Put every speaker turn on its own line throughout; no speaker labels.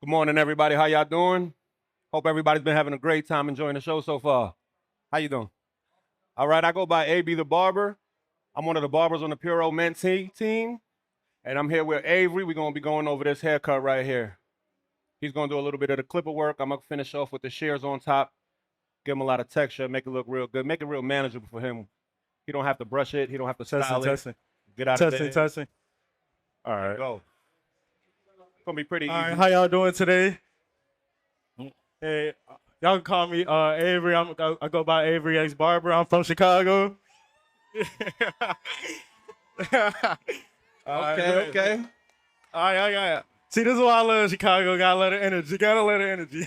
Good morning, everybody. How y'all doing? Hope everybody's been having a great time enjoying the show so far. How you doing? All right, I go by AB the Barber. I'm one of the barbers on the PureO Mentee team, and I'm here with Avery. We're gonna be going over this haircut right here. He's gonna do a little bit of the clipper work. I'm gonna finish off with the shears on top, give him a lot of texture, make it look real good, make it real manageable for him. He don't have to brush it. He don't have to
Testing,
style it.
testing,
Get out of
testing,
there.
testing. All right.
Go. It's gonna be pretty
All
easy.
right. How y'all doing today? Hey, y'all can call me Avery. I go by Avery X Barber. I'm from Chicago.
Okay.
All right. See, this is why I love Chicago. Gotta let it energy. Gotta let it energy.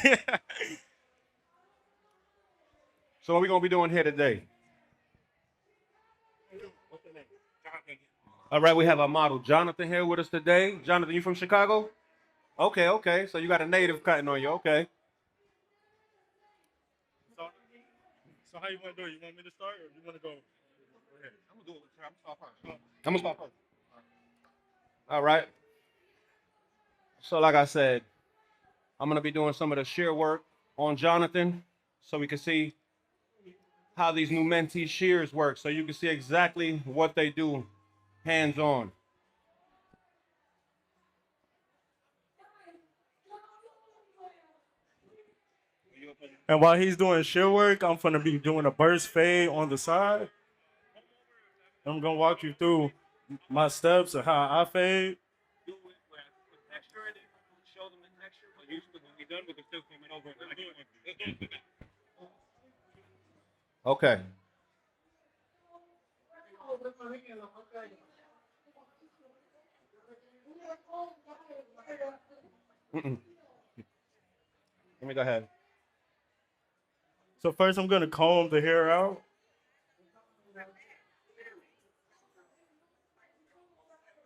So what we gonna be doing here today? All right, we have our model Jonathan here with us today. Jonathan, you from Chicago? Okay. So you got a native cutting on you. Okay.
So how you want to do it? You want me to start, or you want to go?
I'm gonna do it. I'm gonna start first. All right. So like I said, I'm gonna be doing some of the shear work on Jonathan, so we can see how these new mentee shears work, so you can see exactly what they do, hands on.
And while he's doing shear work, I'm gonna be doing a burst fade on the side. I'm gonna walk you through my steps of how I fade.
Okay. Mm-mm. Let me go ahead.
So first, I'm gonna comb the hair out.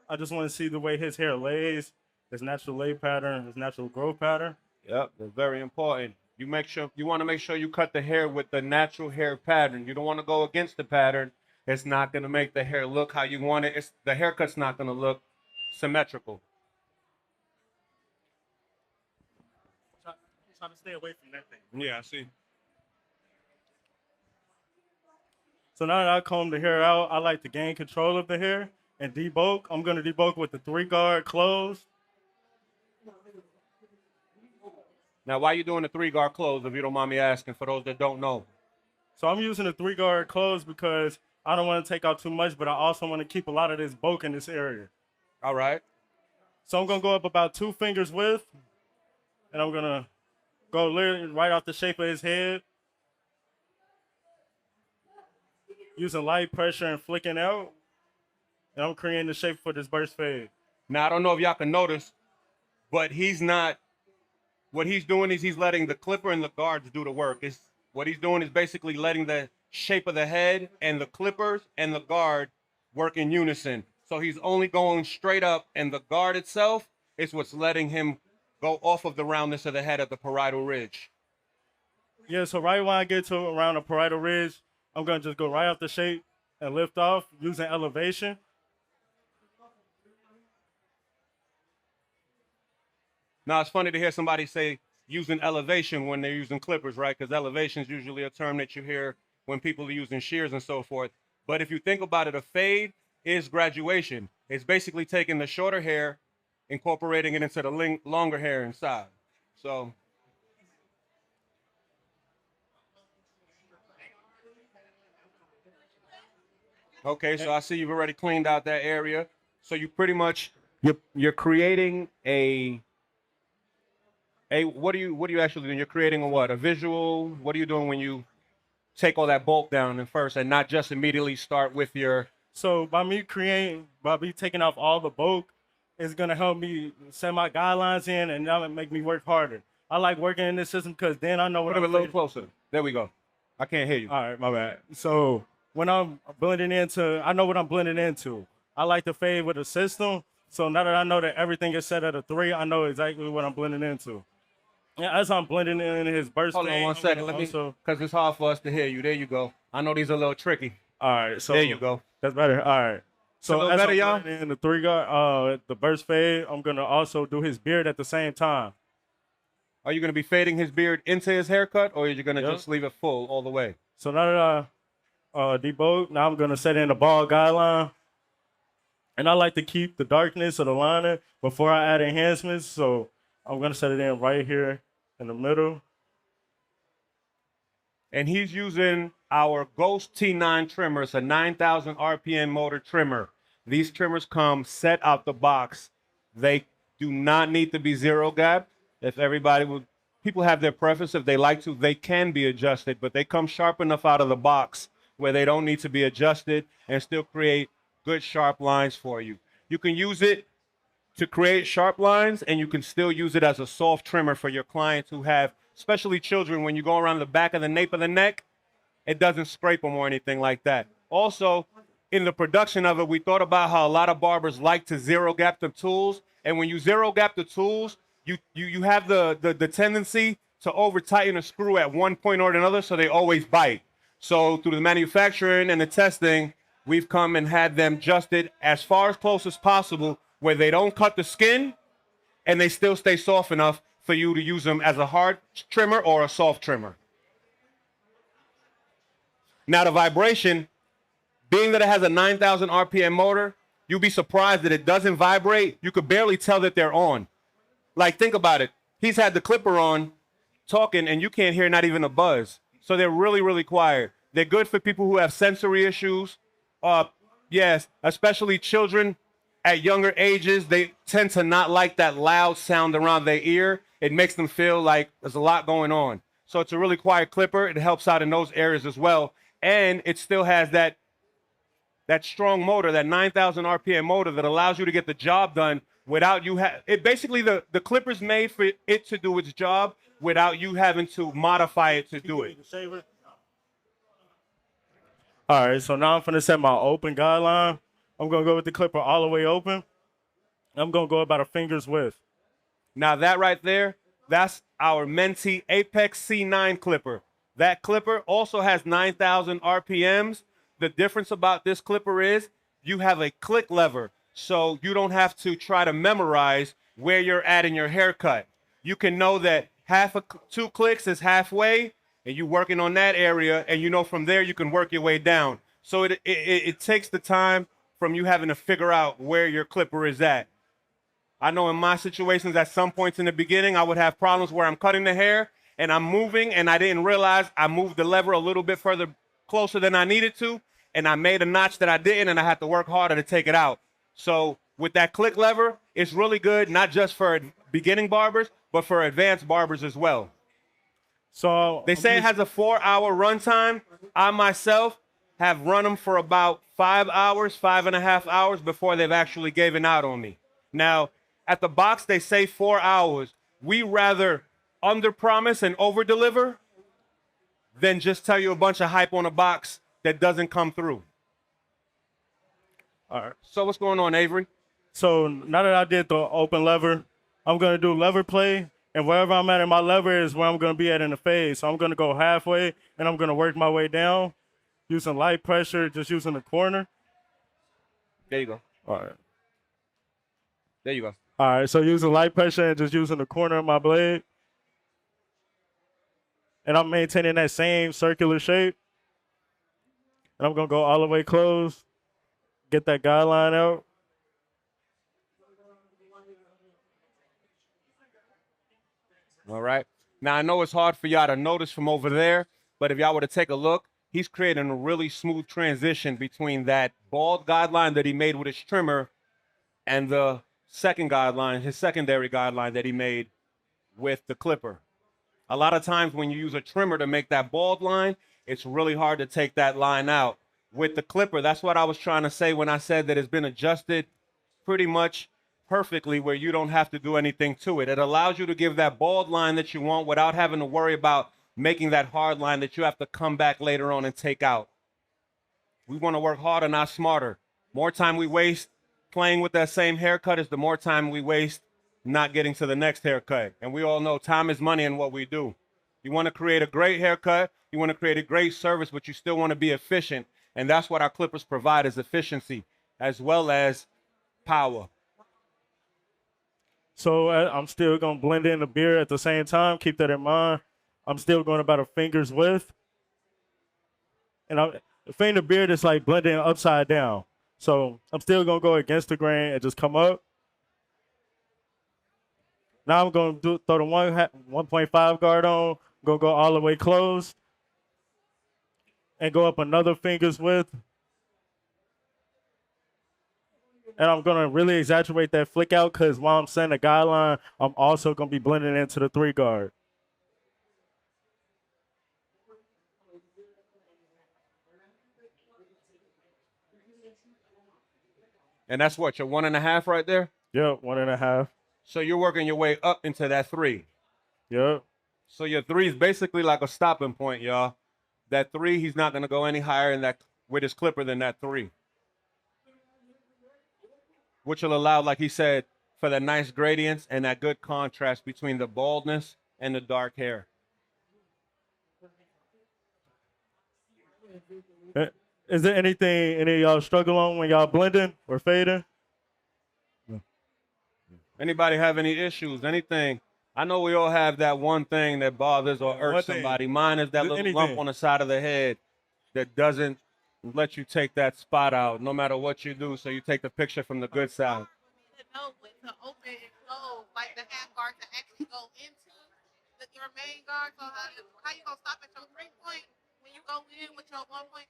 I just want to see the way his hair lays, his natural lay pattern, his natural growth pattern.
Yep, that's very important. You want to make sure you cut the hair with the natural hair pattern. You don't want to go against the pattern. It's not going to make the hair look how you want it. The haircut's not going to look symmetrical.
Try to stay away from that thing.
Yeah, I see.
So now that I comb the hair out, I like to gain control of the hair and debulk. I'm gonna debulk with the 3-guard close.
Now, why are you doing the 3-guard close, if you don't mind me asking, for those that don't know?
So I'm using the 3-guard close because I don't want to take out too much, but I also want to keep a lot of this bulk in this area.
All right.
So I'm gonna go up about 2 fingers width, and I'm gonna go literally right off the shape of his head, using light pressure and flicking out, and I'm creating the shape for this burst fade.
Now, I don't know if y'all can notice, but what he's doing is he's letting the clipper and the guards do the work. What he's doing is basically letting the shape of the head and the clippers and the guard work in unison. So he's only going straight up, and the guard itself is what's letting him go off of the roundness of the head at the parietal ridge.
Yeah, so right when I get to around the parietal ridge, I'm gonna just go right off the shape and lift off using elevation.
Now, it's funny to hear somebody say using elevation when they're using clippers, right? Because elevation is usually a term that you hear when people are using shears and so forth. But if you think about it, a fade is graduation. It's basically taking the shorter hair, incorporating it into the longer hair inside. So, okay, so I see you've already cleaned out that area. So you pretty much you're creating a what are you actually doing? You're creating a what? A visual? What are you doing when you take all that bulk down in first and not just immediately start with your.
So by me taking off all the bulk, it's gonna help me set my guidelines in, and that'll make me work harder. I like working in this system because then I know what
Put it a
I'm
little
feeding.
closer. There we go. I can't hear you.
All right, my bad. So when I'm blending into, I know what I'm blending into. I like to fade with a system. So now that I know that everything is set at a 3, I know exactly what I'm blending into. Yeah, as I'm blending in his burst
Hold on
fade,
one second. Let me, because it's hard for us to hear you. There you go. I know these are a little tricky.
All right, so
There you go.
That's better. All right. So
a little
as
better,
I'm
y'all?
blending in the 3-guard, the burst fade, I'm gonna also do his beard at the same time.
Are you going to be fading his beard into his haircut, or are you going to
Yep.
just leave it full all the way?
So now that I debug, now I'm gonna set in the bald guideline. And I like to keep the darkness of the liner before I add enhancements. So I'm gonna set it in right here in the middle.
And he's using our Ghost T9 trimmer. It's a 9,000 RPM motor trimmer. These trimmers come set out the box. They do not need to be zero gap. If everybody would, people have their preference. If they like to, they can be adjusted, but they come sharp enough out of the box where they don't need to be adjusted and still create good sharp lines for you. You can use it to create sharp lines, and you can still use it as a soft trimmer for your clients who have, especially children, when you go around the back of the nape of the neck, it doesn't scrape them or anything like that. Also, in the production of it, we thought about how a lot of barbers like to zero gap the tools, and when you zero gap the tools, you have the tendency to over tighten a screw at one point or another, so they always bite. So through the manufacturing and the testing, we've come and had them adjusted as far as close as possible where they don't cut the skin and they still stay soft enough for you to use them as a hard trimmer or a soft trimmer. Now the vibration, being that it has a 9,000 RPM motor, you'll be surprised that it doesn't vibrate. You could barely tell that they're on. Like, think about it. He's had the clipper on talking and you can't hear not even a buzz. So they're really, really quiet. They're good for people who have sensory issues. Yes, especially children at younger ages. They tend to not like that loud sound around their ear. It makes them feel like there's a lot going on. So it's a really quiet clipper. It helps out in those areas as well. And it still has that strong motor, that 9,000 RPM motor that allows you to get the job done without you it basically the clipper's made for it to do its job without you having to modify it to do it.
All right, so now I'm gonna set my open guideline. I'm gonna go with the clipper all the way open. I'm gonna go about a finger's width.
Now that right there, that's our Menti Apex C9 clipper. That clipper also has 9,000 RPMs. The difference about this clipper is you have a click lever, so you don't have to try to memorize where you're at in your haircut. You can know that two clicks is halfway, and you're working on that area, and you know from there you can work your way down. So it takes the time from you having to figure out where your clipper is at. I know in my situations at some points in the beginning, I would have problems where I'm cutting the hair and I'm moving and I didn't realize I moved the lever a little bit further closer than I needed to, and I made a notch that I didn't, and I had to work harder to take it out. So with that click lever, it's really good, not just for beginning barbers, but for advanced barbers as well.
So
They say it has a 4-hour runtime. I myself have run them for about 5 hours, 5.5 hours before they've actually given out on me. Now, at the box, they say 4 hours. We rather under-promise and over-deliver than just tell you a bunch of hype on a box that doesn't come through.
All right.
So what's going on, Avery?
So now that I did the open lever, I'm gonna do lever play, and wherever I'm at in my lever is where I'm gonna be at in the fade. So I'm gonna go halfway, and I'm gonna work my way down, using light pressure, just using the corner.
There you go.
All right.
There you go.
All right, so using light pressure and just using the corner of my blade. And I'm maintaining that same circular shape. And I'm gonna go all the way close, get that guideline out.
All right. Now, I know it's hard for y'all to notice from over there, but if y'all were to take a look, he's creating a really smooth transition between that bald guideline that he made with his trimmer and the second guideline, his secondary guideline that he made with the clipper. A lot of times when you use a trimmer to make that bald line, it's really hard to take that line out. With the clipper, that's what I was trying to say when I said that it's been adjusted pretty much perfectly where you don't have to do anything to it. It allows you to give that bald line that you want without having to worry about making that hard line that you have to come back later on and take out. We want to work harder, not smarter. More time we waste playing with that same haircut is the more time we waste not getting to the next haircut. And we all know time is money in what we do. You want to create a great haircut, you want to create a great service, but you still want to be efficient. And that's what our clippers provide, is efficiency as well as power.
So I'm still gonna blend in the beard at the same time. Keep that in mind. I'm still going about a finger's width, and the finger beard is like blending upside down. So I'm still gonna go against the grain and just come up. Now I'm gonna throw the 1.5 guard on. Gonna go all the way closed and go up another finger's width. And I'm gonna really exaggerate that flick out because while I'm setting the guideline, I'm also gonna be blending into the 3 guard.
And that's what, your 1.5 right there?
Yep, 1.5.
So you're working your way up into that 3.
Yep.
So your 3 is basically like a stopping point, y'all. That 3, he's not gonna go any higher in that with his clipper than that 3. Which will allow, like he said, for the nice gradients and that good contrast between the baldness and the dark hair.
Is there anything any of y'all struggle on when y'all blending or fading?
Anybody have any issues? Anything? I know we all have that one thing that bothers or
One
irks
thing.
somebody. Mine is that little
Anything.
lump on the side of the head that doesn't let you take that spot out, no matter what you do. So you take the picture from the good side.
To know when to open and close, like the half guard to actually go into your main guard. So how you gonna stop at your 3 point when you go in with your 1.5?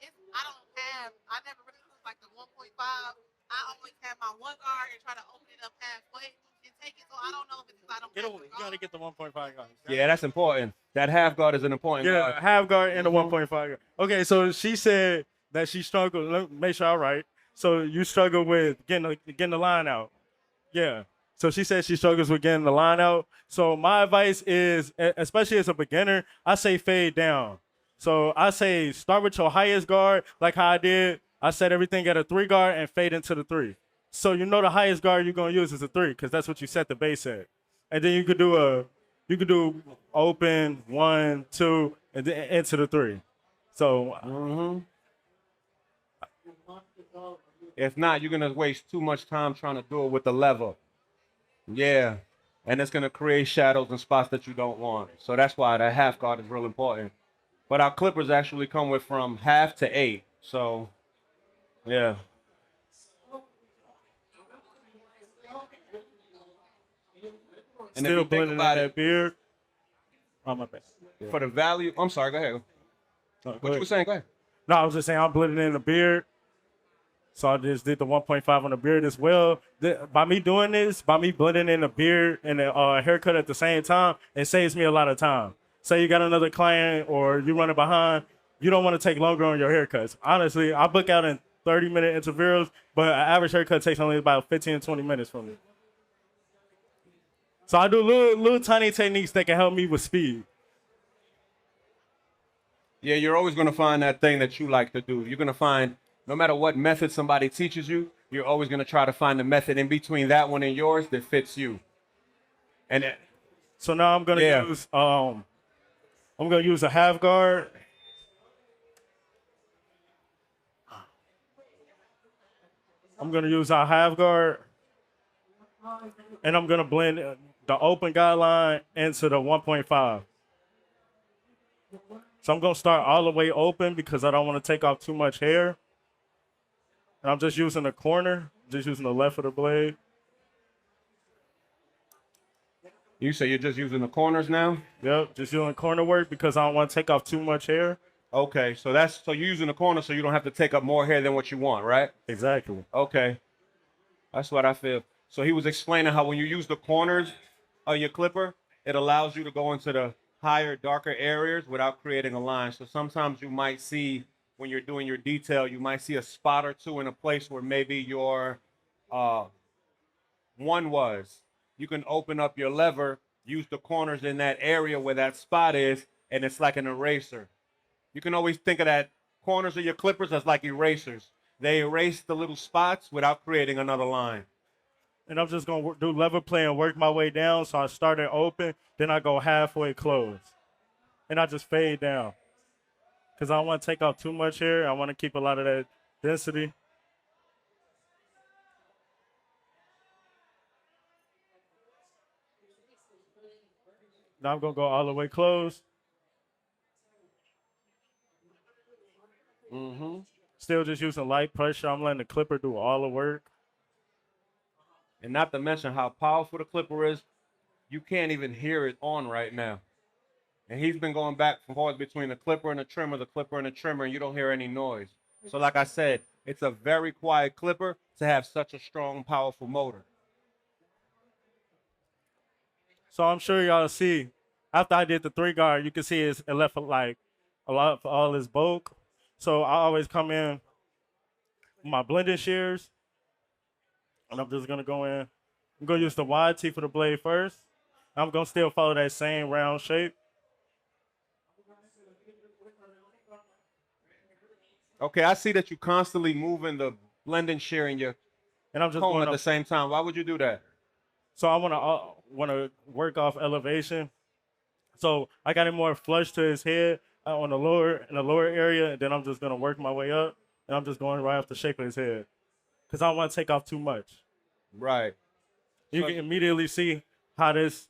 I never really use like the 1.5. I always have my 1 guard and try to open it up halfway and take it. So I don't know if it's because I don't have
You gotta get the 1.5 guard.
Yeah, that's important. That half guard is an important
Yeah,
guard.
half guard and the 1.5 guard. Okay, so she said that she struggled. Let me make sure I'm right. So you struggle with getting the line out. Yeah. So she said she struggles with getting the line out. So my advice is, especially as a beginner, I say fade down. So I say start with your highest guard, like how I did. I set everything at a 3 guard and fade into the 3. So you know the highest guard you're gonna use is a 3 because that's what you set the base at. And then you could do open 1, 2, and then into the 3. So
If not, you're gonna waste too much time trying to do it with the lever. Yeah. And it's gonna create shadows and spots that you don't want. So that's why that half guard is real important. But our clippers actually come with from half to 8. So yeah. And if
still
you think
blending in
about
that
it,
beard. Oh my bad.
for the value, I'm sorry, go ahead.
No, go
What you
ahead.
were saying, go ahead.
No, I was just saying I'm blending in the beard. So I just did the 1.5 on the beard as well. By me doing this, by me blending in the beard and the haircut at the same time, it saves me a lot of time. Say you got another client or you running behind, you don't want to take longer on your haircuts. Honestly, I book out in 30-minute intervals, but an average haircut takes only about 15 to 20 minutes for me. So I do little tiny techniques that can help me with speed.
Yeah, you're always going to find that thing that you like to do. You're going to find, no matter what method somebody teaches you, you're always going to try to find the method in between that one and yours that fits you. And
So now I'm gonna
Yeah.
use a half guard. I'm gonna use our half guard, and I'm gonna blend the open guideline into the 1.5. So I'm gonna start all the way open because I don't want to take off too much hair. And I'm just using the corner, just using the left of the blade.
you say you're just using the corners now?
Yep, just doing corner work because I don't want to take off too much hair.
Okay, so you're using the corner so you don't have to take up more hair than what you want, right?
Exactly.
Okay, that's what I feel. So he was explaining how when you use the corners of your clipper, it allows you to go into the higher, darker areas without creating a line. So sometimes you might see, when you're doing your detail, you might see a spot or two in a place where maybe your one was. You can open up your lever, use the corners in that area where that spot is, and it's like an eraser. You can always think of that corners of your clippers as like erasers. They erase the little spots without creating another line.
And I'm just gonna do lever play and work my way down. So I started open, then I go halfway closed, and I just fade down because I don't want to take off too much hair. I want to keep a lot of that density. Now I'm gonna go all the way close.
Mm-hmm.
Still just using light pressure. I'm letting the clipper do all the work.
And not to mention how powerful the clipper is, you can't even hear it on right now. And he's been going back and forth between the clipper and the trimmer, and you don't hear any noise. So like I said, it's a very quiet clipper to have such a strong, powerful motor.
So I'm sure y'all see, after I did the 3 guard, you can see it left like a lot for all this bulk. So I always come in with my blending shears, and I'm just gonna go in. I'm gonna use the wide teeth for the blade first. I'm gonna still follow that same round shape.
Okay, I see that you constantly moving the blending shear and your
And I'm just
comb
going
at the
up.
same time. Why would you do that?
So I wanna work off elevation. So I got it more flush to his head on the lower area, and then I'm just gonna work my way up, and I'm just going right off the shape of his head, cause I don't want to take off too much.
Right.
You
So-
can immediately see how it's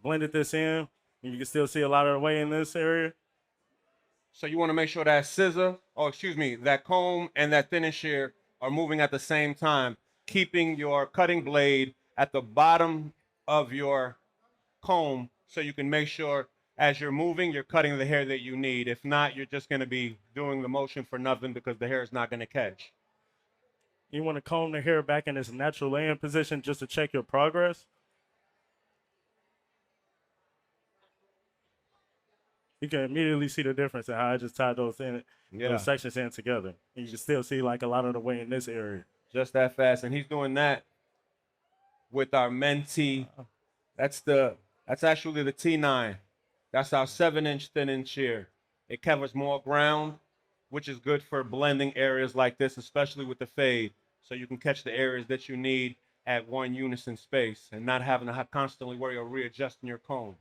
blended this in, and you can still see a lot of the way in this area.
So you want to make sure that that comb and that thinning shear are moving at the same time, keeping your cutting blade at the bottom of your comb so you can make sure as you're moving, you're cutting the hair that you need. If not, you're just going to be doing the motion for nothing because the hair is not going to catch.
You want to comb the hair back in its natural laying position just to check your progress. You can immediately see the difference in how I just tied those sections in together. And you can still see like a lot of the way in this area.
Just that fast. And he's doing that with our Mentee. That's actually the T9. That's our 7-inch thinning shear. It covers more ground, which is good for blending areas like this, especially with the fade. So you can catch the areas that you need at one unison space and not having to constantly worry or readjusting your comb.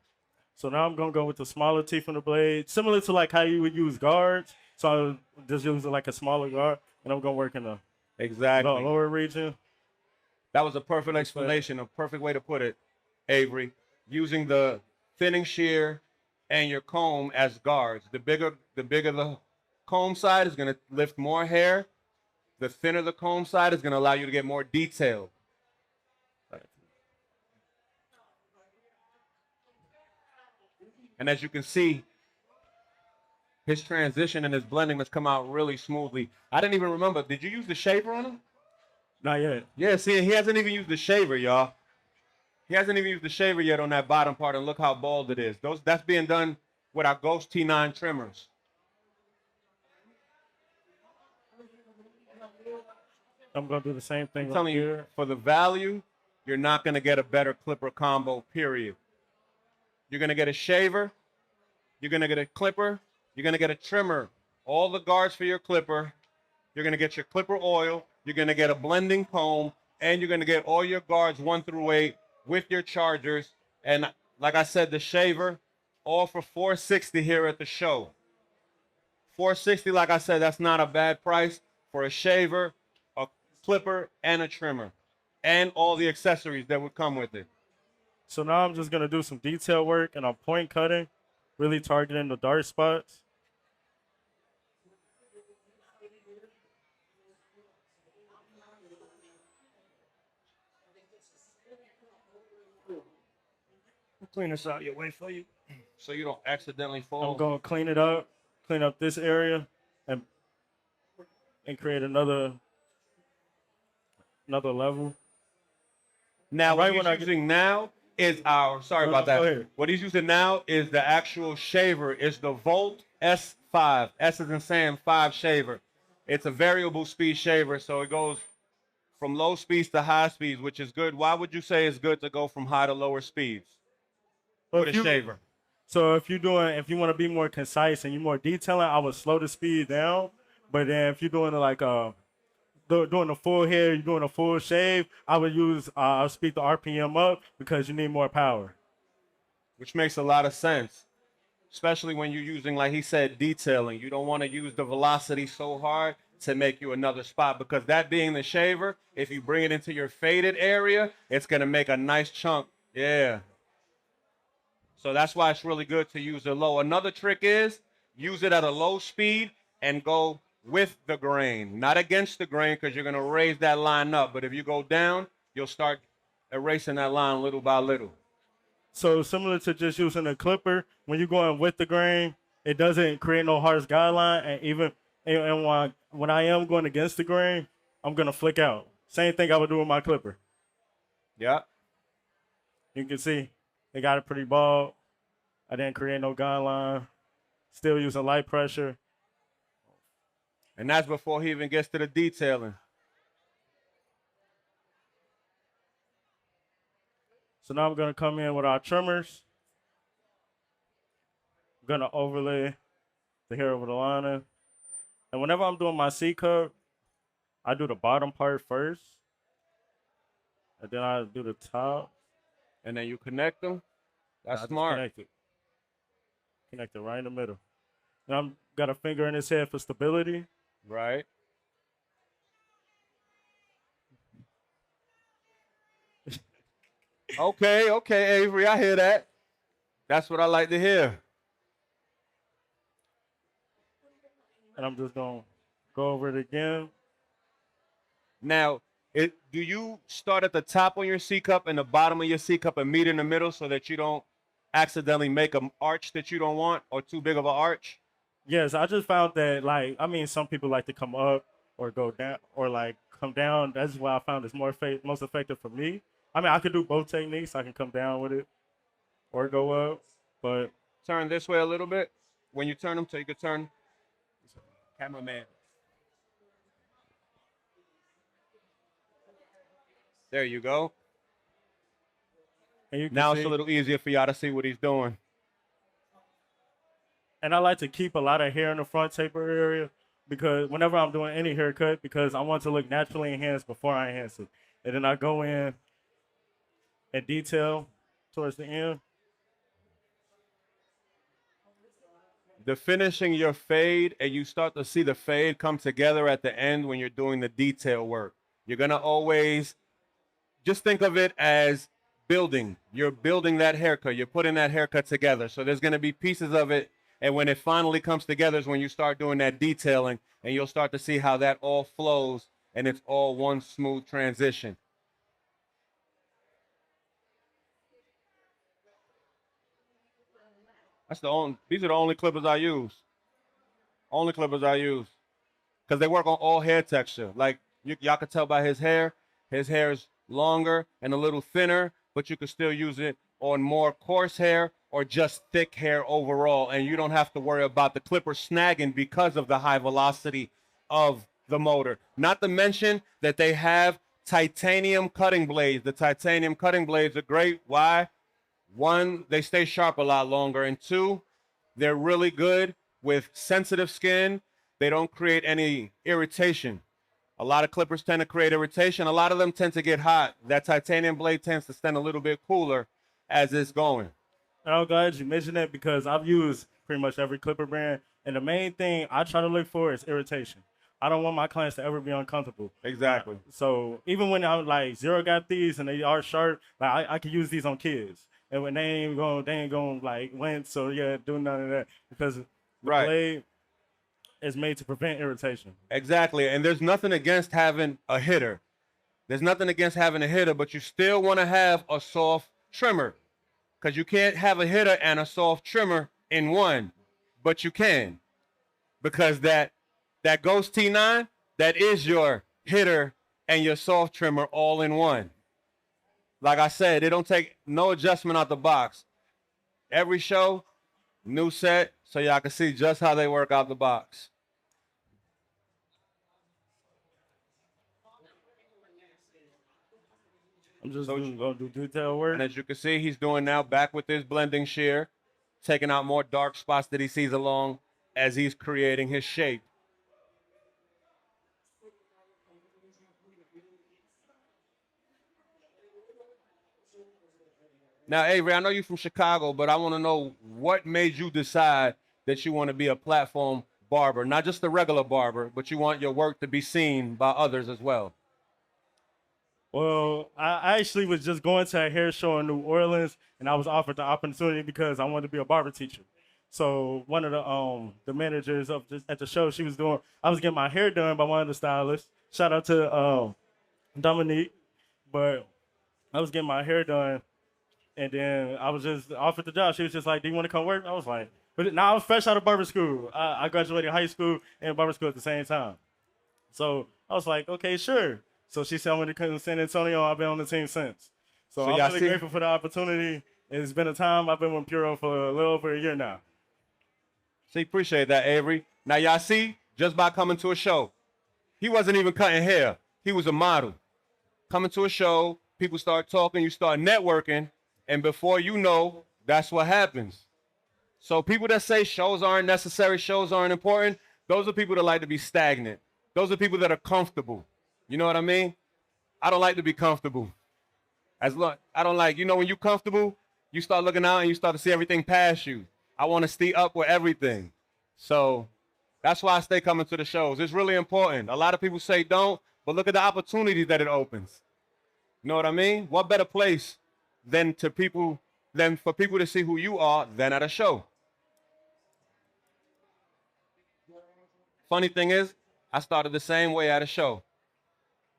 So now I'm gonna go with the smaller teeth on the blade, similar to like how you would use guards. So I'm just using like a smaller guard, and I'm gonna work in the lower region.
That was a perfect explanation, a perfect way to put it, Avery. Using the thinning shear and your comb as guards. The bigger the comb side is gonna lift more hair. The thinner the comb side is gonna allow you to get more detail. And as you can see, his transition and his blending has come out really smoothly. I didn't even remember. Did you use the shaver on him?
Not yet.
Yeah, see, he hasn't even used the shaver, y'all. He hasn't even used the shaver yet on that bottom part, and look how bald it is. That's being done with our Ghost T9 trimmers.
I'm gonna do the same thing.
I'm telling you, for the value, you're not gonna get a better clipper combo, period. You're gonna get a shaver, you're gonna get a clipper, you're gonna get a trimmer, all the guards for your clipper, you're gonna get your clipper oil, you're gonna get a blending comb, and you're gonna get all your guards 1 through 8 with your chargers. And like I said, the shaver, all for $460 here at the show. $460, like I said, that's not a bad price for a shaver, a clipper, and a trimmer, and all the accessories that would come with it.
So now I'm just gonna do some detail work, and I'm point cutting, really targeting the dark spots.
Clean this out your way for you, so you don't accidentally fall.
I'm gonna clean up this area, and create another level.
Now,
Right
what
when
he's using now is our, sorry
No,
about
no,
that.
go ahead.
What he's using now is the actual shaver. It's the Volt S5. S is in Sam 5 shaver. It's a variable speed shaver, so it goes from low speeds to high speeds, which is good. Why would you say it's good to go from high to lower speeds with a shaver?
So if you want to be more concise and you're more detailing, I would slow the speed down. But then if you're doing like doing the full hair, you're doing a full shave, I would use I'll speed the RPM up because you need more power.
Which makes a lot of sense, especially when you're using, like he said, detailing. You don't want to use the velocity so hard to make you another spot, because that being the shaver, if you bring it into your faded area, it's going to make a nice chunk. Yeah. So that's why it's really good to use it low. Another trick is use it at a low speed and go with the grain, not against the grain, because you're going to raise that line up. But if you go down, you'll start erasing that line little by little.
So similar to just using a clipper, when you're going with the grain, it doesn't create no harsh guideline. And even and when I am going against the grain, I'm gonna flick out. Same thing I would do with my clipper.
Yeah.
You can see it got it pretty bald. I didn't create no guideline. Still using light pressure.
And that's before he even gets to the detailing.
So now I'm gonna come in with our trimmers. I'm gonna overlay the hair over the liner. And whenever I'm doing my C cut, I do the bottom part first. And then I do the top.
And then you connect them. That's
I
smart.
Connect it right in the middle. And I'm got a finger in his head for stability.
Right. Okay, Avery, I hear that. That's what I like to hear.
And I'm just gonna go over it again.
Now, do you start at the top on your C cup and the bottom of your C cup and meet in the middle so that you don't accidentally make an arch that you don't want or too big of an arch?
Yes, I just found that some people like to come up or go down or like come down. That's why I found it's most effective for me. I mean, I could do both techniques. I can come down with it or go up, but
Turn this way a little bit. When you turn them, so you can turn. Cameraman. There you go.
and you can
Now
see,
it's a little easier for y'all to see what he's doing.
and I like to keep a lot of hair in the front taper area because whenever I'm doing any haircut, because I want to look naturally enhanced before I enhance it, and then I go in and detail towards the end.
The finishing your fade, and you start to see the fade come together at the end when you're doing the detail work. You're gonna always just think of it as building. You're building that haircut. You're putting that haircut together. So there's gonna be pieces of it, and when it finally comes together is when you start doing that detailing, and you'll start to see how that all flows, and it's all one smooth transition. These are the only clippers I use. Only clippers I use. Because they work on all hair texture. Like, y'all can tell by his hair is longer and a little thinner, but you can still use it on more coarse hair or just thick hair overall. And you don't have to worry about the clipper snagging because of the high velocity of the motor. Not to mention that they have titanium cutting blades. The titanium cutting blades are great. Why? One, they stay sharp a lot longer. And two, they're really good with sensitive skin. They don't create any irritation. A lot of clippers tend to create irritation. A lot of them tend to get hot. That titanium blade tends to stand a little bit cooler as it's going.
And I'm glad you mentioned that because I've used pretty much every clipper brand, and the main thing I try to look for is irritation. I don't want my clients to ever be uncomfortable.
Exactly.
So even when I'm like Zero got these and they are sharp, like I can use these on kids. And when they ain't going like wince, so yeah, do none of that because the blade is made to prevent irritation.
Exactly. And there's nothing against having a hitter. There's nothing against having a hitter, but you still want to have a soft trimmer because you can't have a hitter and a soft trimmer in one, but you can because that Ghost T9, that is your hitter and your soft trimmer all in one. Like I said, it don't take no adjustment out the box. Every show, new set, so y'all can see just how they work out the box.
I'm just going to do detail work.
And as you can see, he's doing now back with his blending shear, taking out more dark spots that he sees along as he's creating his shape. Now, Avery, I know you're from Chicago, but I want to know what made you decide that you want to be a platform barber, not just a regular barber, but you want your work to be seen by others as well.
Well, I actually was just going to a hair show in New Orleans, and I was offered the opportunity because I wanted to be a barber teacher. So one of the managers of at the show, she was doing. I was getting my hair done by one of the stylists. Shout out to Dominique, but I was getting my hair done, and then I was just offered the job. She was just like, "Do you want to come work?" I was like, "But now I was fresh out of barber school. I graduated high school and barber school at the same time." So I was like, "Okay, sure." So she said, "I'm going to come to San Antonio. I've been on the team since." So
So
I'm
y'all
really
see-
grateful for the opportunity. It's been a time. I've been with PureO for a little over a year now.
See, appreciate that, Avery. Now y'all see, just by coming to a show, he wasn't even cutting hair. He was a model. Coming to a show, people start talking, you start networking, and before you know, that's what happens. So people that say shows aren't necessary, shows aren't important, those are people that like to be stagnant. Those are people that are comfortable. You know what I mean? I don't like to be comfortable. I don't like, when you're comfortable, you start looking out and you start to see everything past you. I want to stay up with everything. So that's why I stay coming to the shows. It's really important. A lot of people say don't, but look at the opportunities that it opens. You know what I mean? What better place than for people to see who you are than at a show? Funny thing is, I started the same way at a show.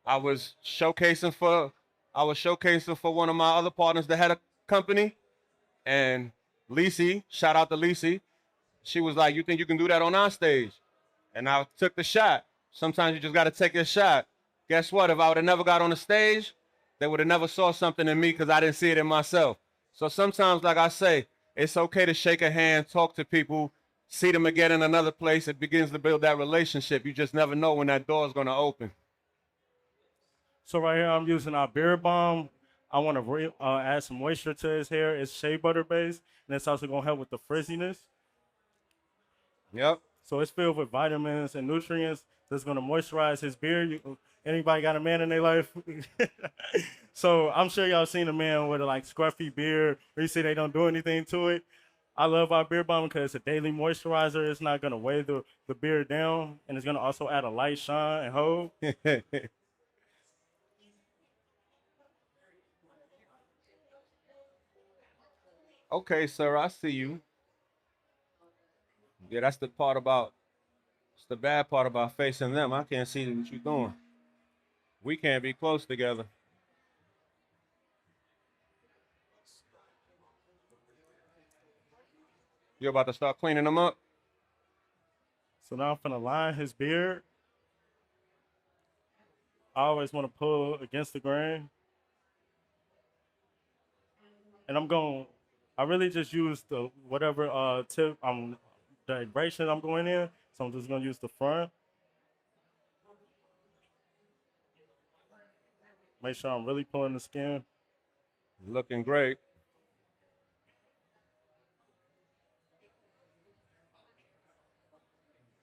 I was showcasing for one of my other partners that had a company, and Lisi, shout out to Lisi, she was like, "You think you can do that on our stage?" And I took the shot. Sometimes you just got to take a shot. Guess what? If I would have never got on the stage, they would have never saw something in me because I didn't see it in myself. So sometimes, like I say, it's okay to shake a hand, talk to people, see them again in another place. It begins to build that relationship. You just never know when that door is going to open.
So right here, I'm using our beard balm. I want to add some moisture to his hair. It's shea butter based, and it's also going to help with the frizziness.
Yep.
So it's filled with vitamins and nutrients that's going to moisturize his beard. Anybody got a man in their life? So I'm sure y'all seen a man with a like scruffy beard, or you see they don't do anything to it. I love our beard balm because it's a daily moisturizer. It's not going to weigh the beard down, and it's going to also add a light shine and hold.
Okay, sir, I see you. Yeah, that's it's the bad part about facing them. I can't see what you're doing. We can't be close together. You're about to start cleaning them up?
So now I'm going to line his beard. I always want to pull against the grain. And I really just use the whatever tip the abrasion I'm going in. So I'm just gonna use the front. Make sure I'm really pulling the skin.
Looking great.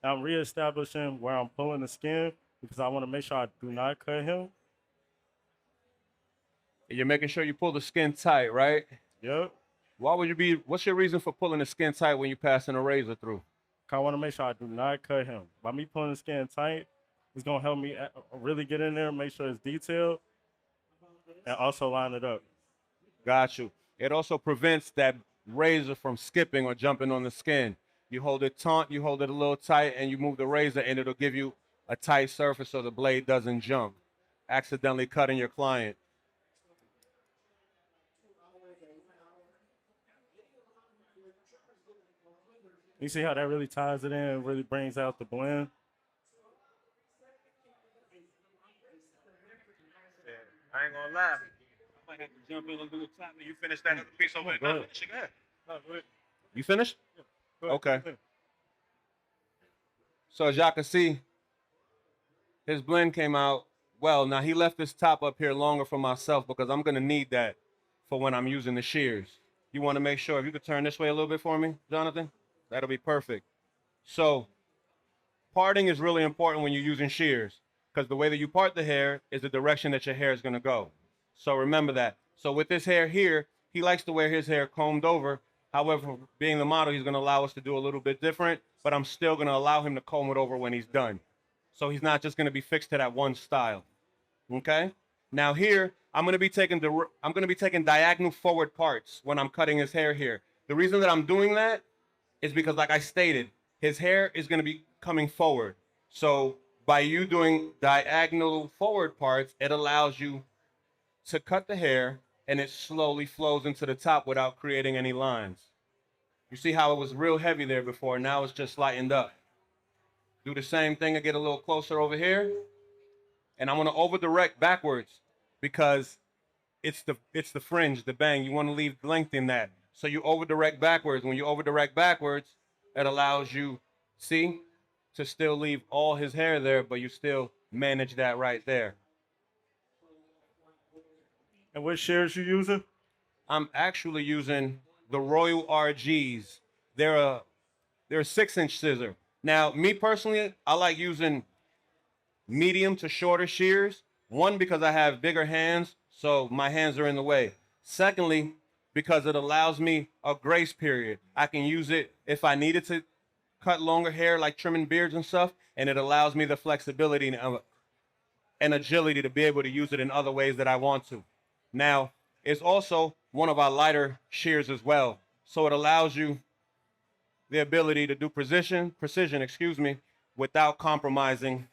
I'm reestablishing where I'm pulling the skin because I want to make sure I do not cut him.
You're making sure you pull the skin tight, right?
Yep.
What's your reason for pulling the skin tight when you're passing a razor through?
I want to make sure I do not cut him. By me pulling the skin tight, it's gonna help me really get in there, make sure it's detailed, and also line it up.
Got you. It also prevents that razor from skipping or jumping on the skin. You hold it taut, you hold it a little tight, and you move the razor, and it'll give you a tight surface so the blade doesn't jump, accidentally cutting your client.
You see how that really ties it in, really brings out the blend.
I ain't gonna lie. I might have to jump in and do a top. You finish that other piece over
Go
there.
ahead.
Go ahead. You finished?
Go ahead.
Okay. So as y'all can see, his blend came out well. Now he left this top up here longer for myself because I'm gonna need that for when I'm using the shears. You wanna make sure, if you could turn this way a little bit for me, Jonathan, that'll be perfect. So parting is really important when you're using shears because the way that you part the hair is the direction that your hair is gonna go. So remember that. So with this hair here, he likes to wear his hair combed over. However, being the model, he's going to allow us to do a little bit different, but I'm still going to allow him to comb it over when he's done. So he's not just going to be fixed to that one style. Okay? Now here, I'm gonna be taking diagonal forward parts when I'm cutting his hair here. The reason that I'm doing that is because, like I stated, his hair is gonna be coming forward. So by you doing diagonal forward parts, it allows you to cut the hair and it slowly flows into the top without creating any lines. You see how it was real heavy there before, now it's just lightened up. Do the same thing and get a little closer over here. And I'm gonna over direct backwards because it's the fringe, the bang. You wanna leave length in that. So you over direct backwards. When you over direct backwards, it allows you, see, to still leave all his hair there, but you still manage that right there.
And what shears you using?
I'm actually using the Royal RGs. They're a 6-inch scissor. Now, me personally, I like using medium to shorter shears. One, because I have bigger hands, so my hands are in the way. Secondly, because it allows me a grace period. I can use it if I needed to cut longer hair, like trimming beards and stuff, and it allows me the flexibility and agility to be able to use it in other ways that I want to. Now, it's also one of our lighter shears as well, so it allows you the ability to do precision, without compromising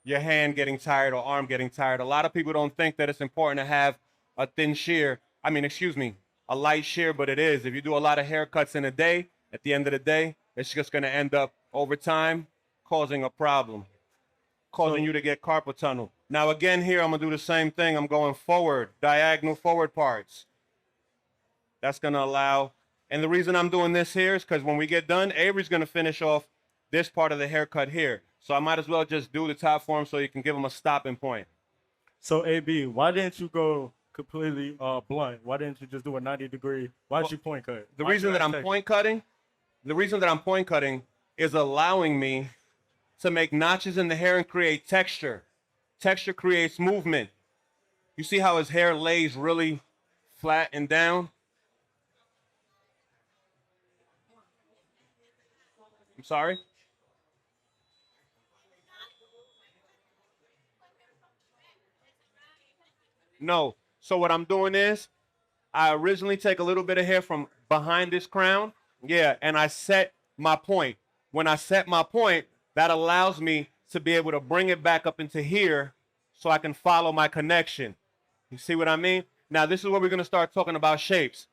your hand getting tired or arm getting tired. A lot of people don't think that it's important to have a thin shear. A light shear, but it is. If you do a lot of haircuts in a day, at the end of the day, it's just gonna end up over time causing a problem, causing you to get carpal tunnel. Now again here, I'm gonna do the same thing. I'm going forward, diagonal forward parts. That's gonna allow, and the reason I'm doing this here is because when we get done, Avery's gonna finish off this part of the haircut here. So I might as well just do the top for him so you can give him a stopping point.
So AB, why didn't you go completely blunt? Why didn't you just do a 90-degree? Why did you point cut?
The reason that I'm point cutting is allowing me to make notches in the hair and create texture. Texture creates movement. You see how his hair lays really flat and down? I'm sorry? No. So what I'm doing is I originally take a little bit of hair from behind this crown. Yeah, and I set my point. When I set my point, that allows me to be able to bring it back up into here so I can follow my connection. You see what I mean? Now, this is where we're going to start talking about shapes.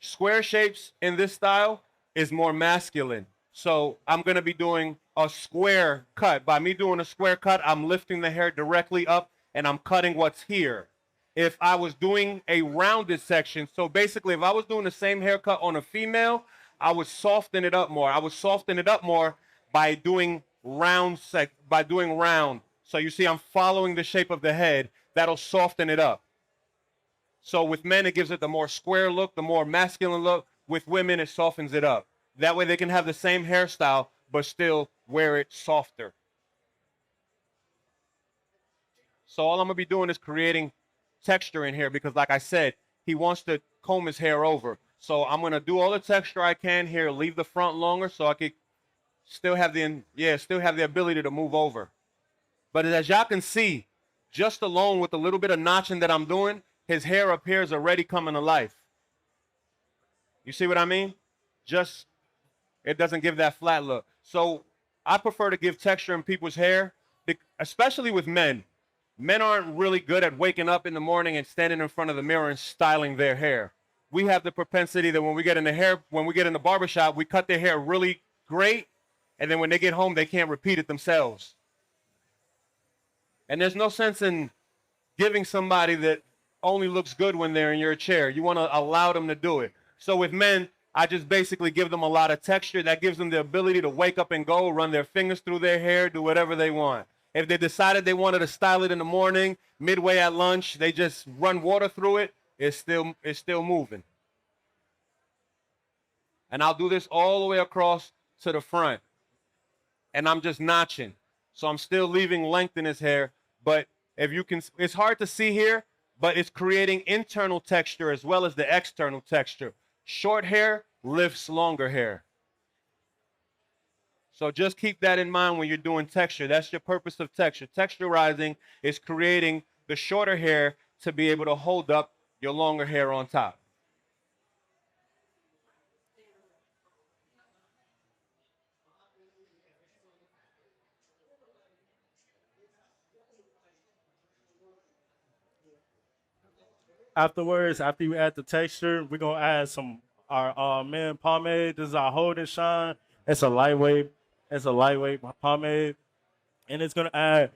Square shapes in this style is more masculine. So I'm going to be doing a square cut. By me doing a square cut, I'm lifting the hair directly up and I'm cutting what's here. If I was doing a rounded section, so basically if I was doing the same haircut on a female, I would soften it up more. I would soften it up more by doing round. So you see I'm following the shape of the head. That'll soften it up. So with men, it gives it the more square look, the more masculine look. With women, it softens it up. That way they can have the same hairstyle, but still wear it softer. So all I'm gonna be doing is creating texture in here because, like I said, he wants to comb his hair over. So I'm gonna do all the texture I can here, leave the front longer so I could still have the ability to move over. But as y'all can see, just alone with a little bit of notching that I'm doing, his hair up here is already coming to life. You see what I mean? Just, it doesn't give that flat look. So I prefer to give texture in people's hair, especially with men. Men aren't really good at waking up in the morning and standing in front of the mirror and styling their hair. We have the propensity that when we get in the barbershop, we cut their hair really great, and then when they get home, they can't repeat it themselves. And there's no sense in giving somebody that only looks good when they're in your chair. You want to allow them to do it. So with men, I just basically give them a lot of texture that gives them the ability to wake up and go, run their fingers through their hair, do whatever they want. If they decided they wanted to style it in the morning, midway at lunch, they just run water through it, it's still moving. And I'll do this all the way across to the front. And I'm just notching. So I'm still leaving length in his hair, but if you can, it's hard to see here, but it's creating internal texture as well as the external texture. Short hair lifts longer hair. So just keep that in mind when you're doing texture. That's your purpose of texture. Texturizing is creating the shorter hair to be able to hold up your longer hair on top.
Afterwards, after you add the texture, we're gonna add some our men pomade. This is our hold and shine. It's a lightweight pomade. And it's gonna add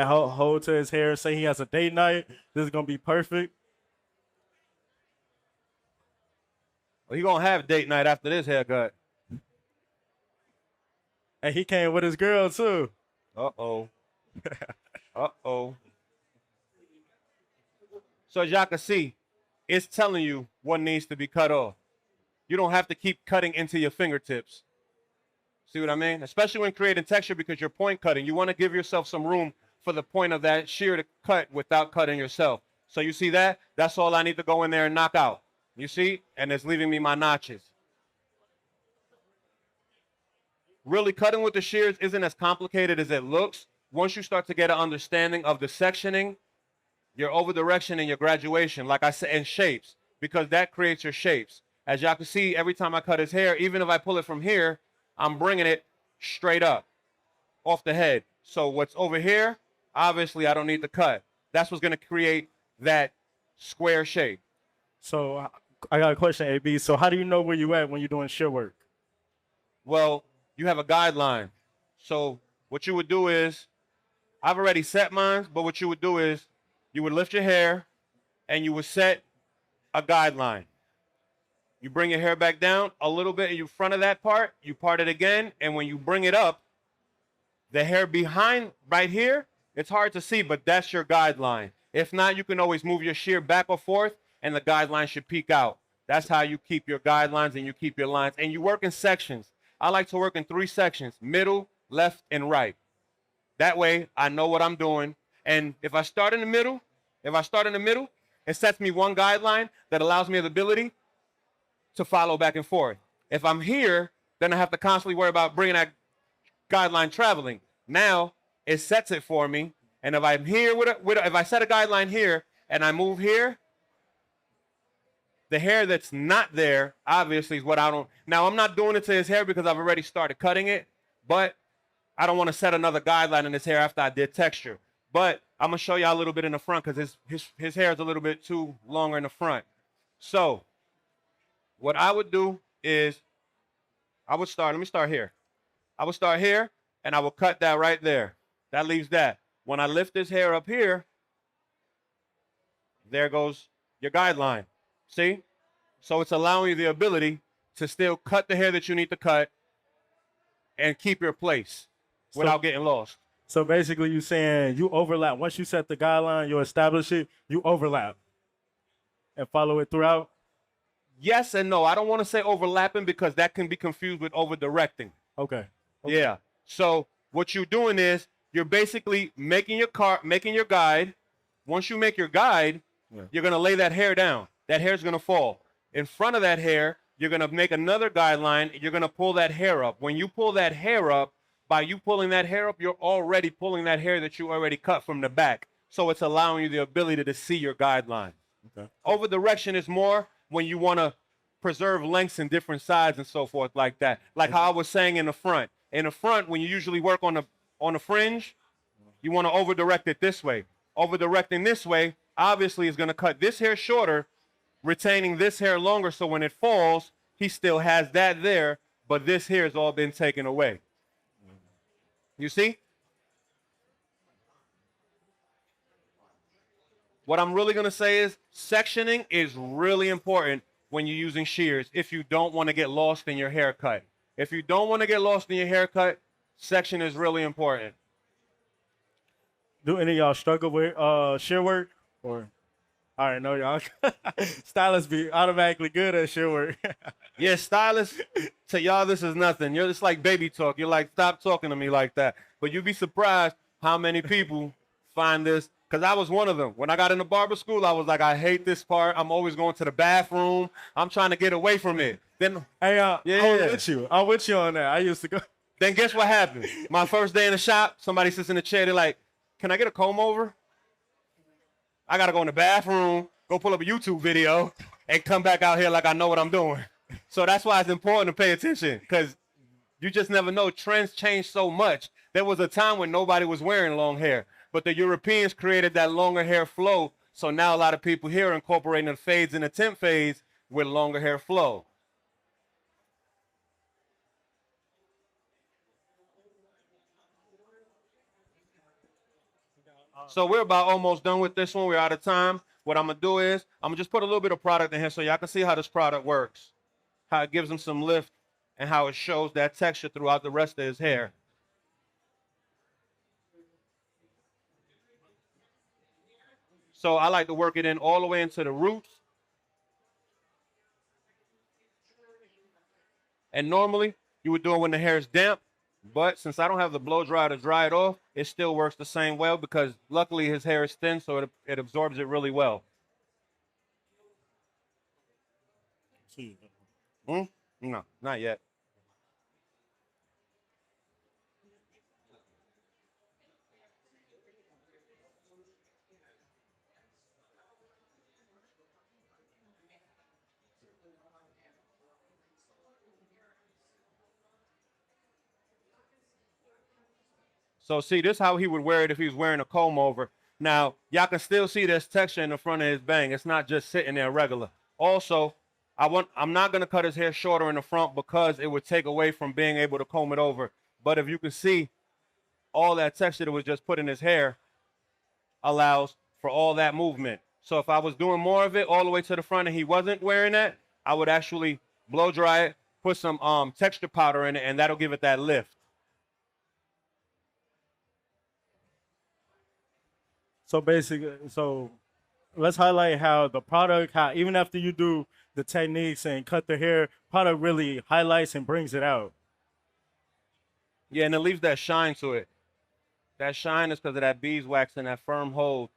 hold to his hair. Say he has a date night. This is gonna be perfect.
Well, he gonna have date night after this haircut.
And he came with his girl too.
Uh-oh. Uh-oh. So as y'all can see, it's telling you what needs to be cut off. You don't have to keep cutting into your fingertips. See what I mean? Especially when creating texture, because you're point cutting. You want to give yourself some room for the point of that shear to cut without cutting yourself. So you see that? That's all I need to go in there and knock out. You see? And it's leaving me my notches. Really, cutting with the shears isn't as complicated as it looks. Once you start to get an understanding of the sectioning, your over direction and your graduation, like I said, and shapes, because that creates your shapes. As y'all can see, every time I cut his hair, even if I pull it from here, I'm bringing it straight up off the head. So what's over here, obviously I don't need to cut. That's what's going to create that square shape.
So I got a question, AB. So how do you know where you at when you're doing shear work?
Well, you have a guideline. So what you would do is, I've already set mine, but what you would do is you would lift your hair and you would set a guideline. You bring your hair back down a little bit in front of that part, you part it again, and when you bring it up, the hair behind right here, it's hard to see, but that's your guideline. If not, you can always move your shear back or forth, and the guideline should peek out. That's how you keep your guidelines and you keep your lines. And you work in sections. I like to work in 3 sections, middle, left, and right. That way, I know what I'm doing. And if I start in the middle, it sets me one guideline that allows me the ability to follow back and forth. If I'm here, then I have to constantly worry about bringing that guideline traveling. Now, it sets it for me. And if I'm here if I set a guideline here and I move here, the hair that's not there, obviously, is what I don't. Now, I'm not doing it to his hair because I've already started cutting it, but I don't want to set another guideline in his hair after I did texture. But I'm going to show y'all a little bit in the front because his hair is a little bit too longer in the front. So what I would do is let me start here. I would start here, and I will cut that right there. That leaves that. When I lift this hair up here, there goes your guideline. See? So it's allowing you the ability to still cut the hair that you need to cut and keep your place without getting lost.
So basically you're saying you overlap. Once you set the guideline, you establish it, you overlap and follow it throughout?
Yes and no. I don't want to say overlapping because that can be confused with over-directing.
Okay.
Yeah. So what you're doing is you're basically making your guide. Once you make your guide, you're going to lay that hair down. That hair's going to fall. In front of that hair, you're going to make another guideline. You're going to pull that hair up. When you pull that hair up, by you pulling that hair up, you're already pulling that hair that you already cut from the back. So it's allowing you the ability to see your guideline. Okay. Over direction is more when you want to preserve lengths in different sides and so forth like that. Like how I was saying in the front. In the front, when you usually work on the fringe, you want to over direct it this way. Over directing this way, obviously, is going to cut this hair shorter, retaining this hair longer, so when it falls, he still has that there, but this hair has all been taken away. You see? What I'm really going to say is sectioning is really important when you're using shears if you don't want to get lost in your haircut. If you don't want to get lost in your haircut, section is really important.
Do any of y'all struggle with shear work? Or I already know y'all. Stylists be automatically good at shear work.
Yeah, stylists, to y'all, this is nothing. You're just like baby talk. You're like, stop talking to me like that. But you'd be surprised how many people find this. Because I was one of them. When I got into barber school, I was like, I hate this part. I'm always going to the bathroom. I'm trying to get away from it. Then,
hey, I'm with you. I'm with you on that. I used to go.
Then guess what happened? My first day in the shop, somebody sits in the chair. They're like, can I get a comb over? I gotta go in the bathroom, go pull up a YouTube video, and come back out here like I know what I'm doing. So that's why it's important to pay attention, because you just never know. Trends change so much. There was a time when nobody was wearing long hair, but the Europeans created that longer hair flow. So now a lot of people here are incorporating the fades and the temp fades with longer hair flow. So we're about almost done with this one. We're out of time. What I'm gonna do is I'm gonna just put a little bit of product in here so y'all can see how this product works, how it gives him some lift, and how it shows that texture throughout the rest of his hair. So I like to work it in all the way into the roots. And normally you would do it when the hair is damp, but since I don't have the blow dryer to dry it off, it still works the same well because luckily his hair is thin, so it absorbs it really well. No, not yet. So see, this is how he would wear it if he was wearing a comb over. Now, y'all can still see this texture in the front of his bang. It's not just sitting there regular. Also, I'm not gonna cut his hair shorter in the front because it would take away from being able to comb it over. But if you can see, all that texture that was just put in his hair allows for all that movement. So if I was doing more of it all the way to the front and he wasn't wearing that, I would actually blow dry it, put some texture powder in it, and that'll give it that lift.
So basically, let's highlight how the product, how even after you do the techniques and cut the hair, product really highlights and brings it out.
Yeah, and it leaves that shine to it. That shine is because of that beeswax and that firm hold.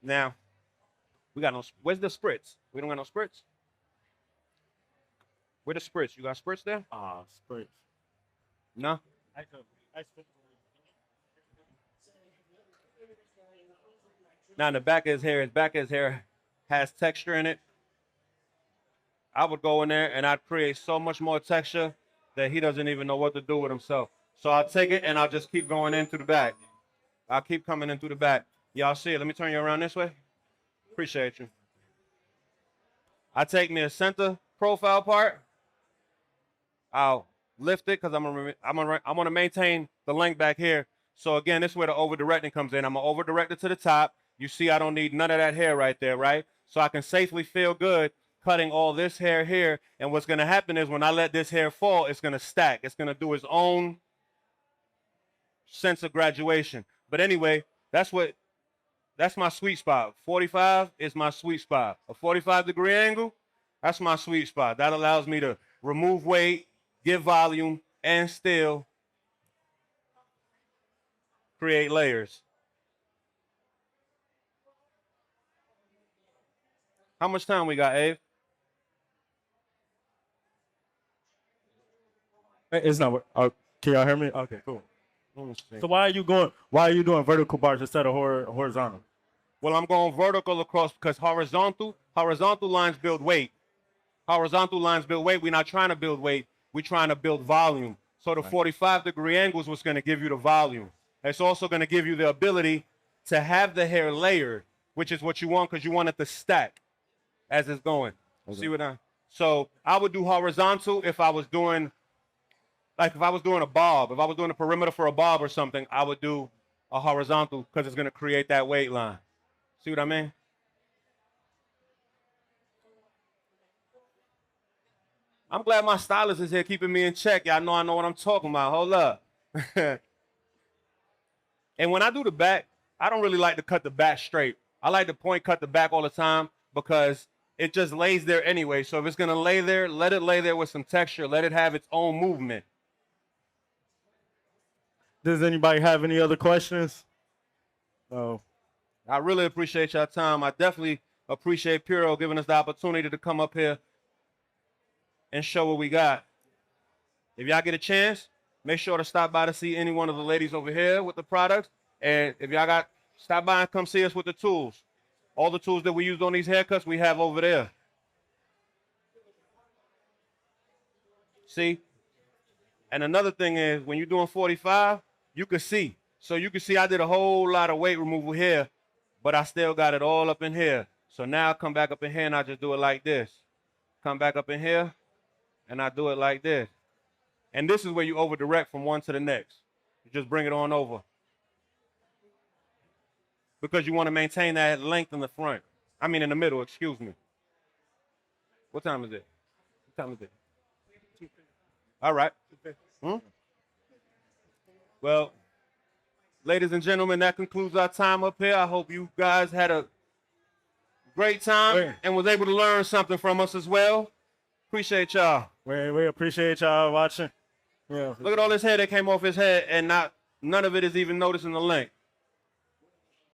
Now, we got no, where's the spritz? We don't got no spritz? Where the spritz? You got spritz there?
Spritz.
No? Now, in the back of his hair has texture in it. I would go in there and I'd create so much more texture that he doesn't even know what to do with himself. So I'll take it and I'll just keep going in through the back. I'll keep coming in through the back. Y'all see it? Let me turn you around this way. Appreciate you. I take me a center profile part. I'll lift it because I'm gonna maintain the length back here. So again, this is where the over directing comes in. I'm gonna over direct it to the top. You see, I don't need none of that hair right there, right? So I can safely feel good cutting all this hair here. And what's gonna happen is when I let this hair fall, it's gonna stack. It's gonna do its own sense of graduation. But anyway, that's my sweet spot. 45 is my sweet spot. A 45-degree angle, that's my sweet spot. That allows me to remove weight, give volume, and still create layers. How much time we got, Ave?
It's not. Can y'all hear me? Okay, cool. So why are you doing vertical bars instead of horizontal?
Well, I'm going vertical across because horizontal lines build weight. Horizontal lines build weight. We're not trying to build weight. We're trying to build volume. So the 45-degree angle is what's going to give you the volume. It's also going to give you the ability to have the hair layered, which is what you want because you want it to stack as it's going. Okay. See what I'm? So I would do horizontal if I was doing a bob. If I was doing a perimeter for a bob or something, I would do a horizontal because it's going to create that weight line. See what I mean? I'm glad my stylist is here keeping me in check. Y'all know I know what I'm talking about. Hold up. And when I do the back, I don't really like to cut the back straight. I like to point cut the back all the time because it just lays there anyway. So if it's going to lay there, let it lay there with some texture. Let it have its own movement.
Does anybody have any other questions? No.
I really appreciate your time. I definitely appreciate PureO giving us the opportunity to come up here and show what we got. If y'all get a chance, make sure to stop by to see any one of the ladies over here with the products. And if y'all got Stop by and come see us with the tools. All the tools that we used on these haircuts, we have over there. See? And another thing is, when you're doing 45, you can see. So you can see I did a whole lot of weight removal here, but I still got it all up in here. So now I come back up in here and I just do it like this. Come back up in here and I do it like this. And this is where you over direct from one to the next. You just bring it on over. Because you want to maintain that length in the front. I mean in the middle, excuse me. What time is it? What time is it? All right. Well, ladies and gentlemen, that concludes our time up here. I hope you guys had a great time and was able to learn something from us as well. Appreciate y'all.
We appreciate y'all watching. Yeah.
Look at all this hair that came off his head and none of it is even noticing the length.